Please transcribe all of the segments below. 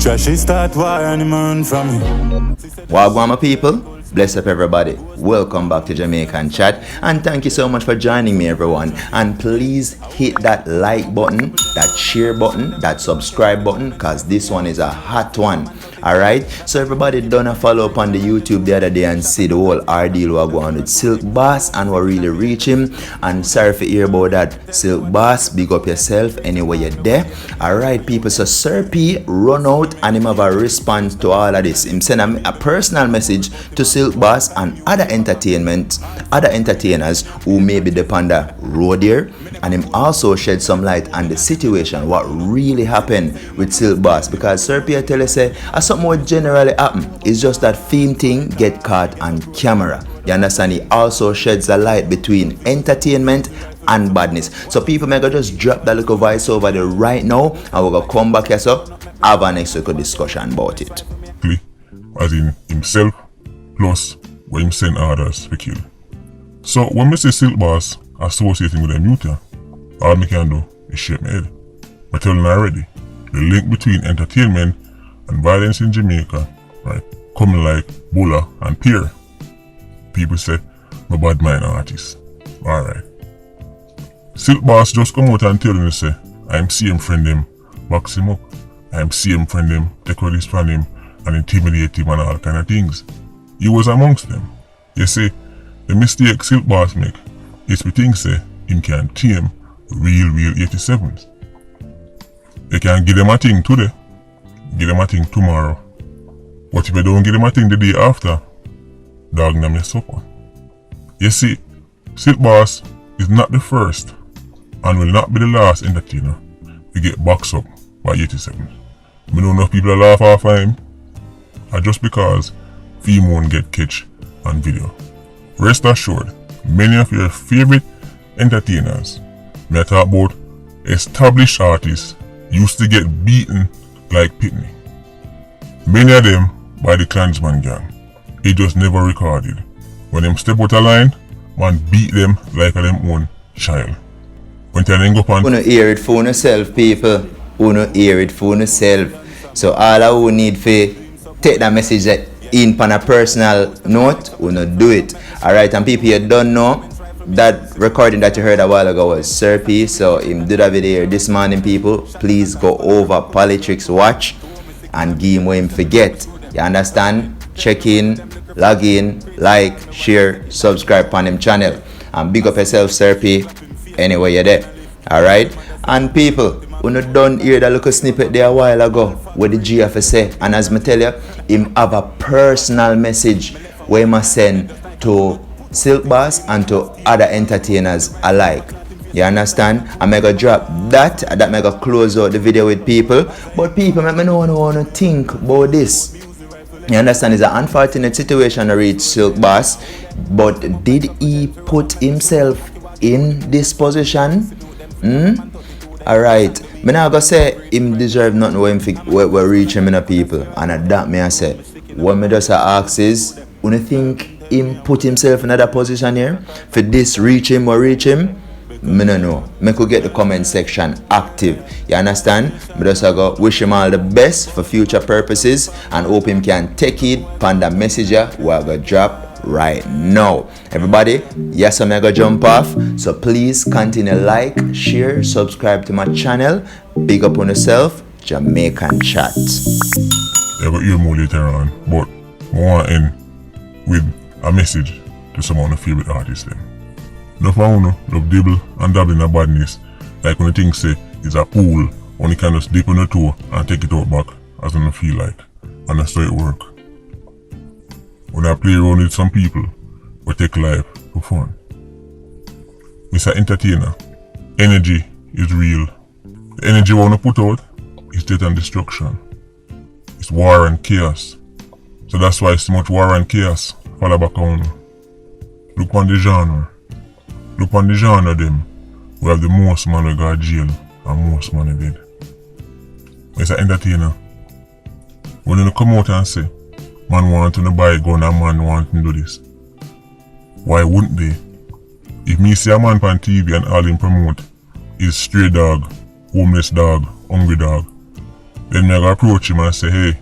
Trashy start war and him run from me. Wagwan, my people. Bless up everybody. Welcome back to Jamaican Chat, and thank you so much for joining me, everyone. And please hit that like button, that share button, that subscribe button, because this one is a hot one. Alright, so everybody done a follow up on the YouTube the other day and see the whole ordeal we go on with Silk Boss, and we really reach him. And sorry for hear about that, Silk Boss. Big up yourself anywhere you're there. Alright, people, so Sir P run out and him have a response to all of this. Him send a personal message to Silk Boss and other entertainers who may be upon the road here, and him also shed some light on the situation, what really happened with Silk Boss, because Sir P tell us say something what generally happen. It's just that theme thing get caught on camera. You understand? He also sheds a light between entertainment and badness. So people may go just drop that little voice over there right now, and we're gonna come back here so have a next little discussion about it. As in himself plus when him send others to kill. So when me say Silk Boss associating with a mutant, all me can do is shake my head. I tell you already, the link between entertainment and violence in Jamaica, right, coming like Bulla and Pierre. People say, my bad mind artist. Alright. Silk Boss just come out and tell me say, I'm CM friend him, box him up. I'm CM friend him, take all this from him, and intimidate him and all kind of things. He was amongst them. You see, the mistake Silk Boss make is we think say him can tame real 87s. You can give them a thing today, give them a thing tomorrow. But if you don't give them a thing the day after, dog them your supper. You see, Silk Boss is not the first and will not be the last entertainer to get boxed up by 87s. We know enough people laugh off of him, and just because film won't get catch on video. Rest assured, many of your favorite entertainers, may I talk about established artists, used to get beaten like Pitney. Many of them by the Klansman gang. It just never recorded. When them step out of line, man beat them like a them own child. When they then go on. Uno hear it for yourself, people. Uno hear it for yourself. So all I will need for take that message in on a personal note, uno do it. Alright, and people you don't know, that recording that you heard a while ago was Sir P, so him did a video this morning, people. Please go over Polytrix Watch and give him what him forget. You understand? Check in, log in, like, share, subscribe on him channel, and big up yourself, Sir P, anyway you're there. Alright? And people, when you done hear that little snippet there a while ago what the GF say, and as me tell you, him have a personal message where he must send to Silk Boss and to other entertainers alike. You understand? I'm gonna drop that may go close out the video with people. But people make me know want to think about this. You understand? It's an unfortunate situation to reach Silk Boss, but did he put himself in this position? Alright. Me not gonna say him deserve nothing when we reach him in the people. And at that me I say, what me just ask is, when you think him put himself in another position here for this reach him or reach him? Me no know. Me could get the comment section active. You understand? Me just go wish him all the best for future purposes and hope him can take it on the messenger we are gonna drop right now. Everybody, yes, I'm gonna jump off. So please continue like, share, subscribe to my channel. Big up on yourself. Jamaican Chat. You got hear more later on, but I want to end with a message to some of the favorite artists them. No for uno, love dibble and dabble in a badness. Like when the thing say it's a pool, only can just dip on the toe and take it out back as you feel like. And that's how it work. When I play around with some people, we take life for fun. Mr. Entertainer, energy is real. The energy we want to put out is death and destruction. It's war and chaos. So that's why it's so much war and chaos. Follow back on. Look on the genre. Look on the genre them. We have the most man we got jail and most man dead. Mr. Entertainer, when you come out and say, man want to buy a gun and man want to do this, why wouldn't they? If me see a man on TV and all him promote is stray dog, homeless dog, hungry dog, Then me I go approach him and say, hey,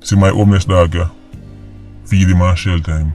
see my homeless dog here, feed him and shelter him.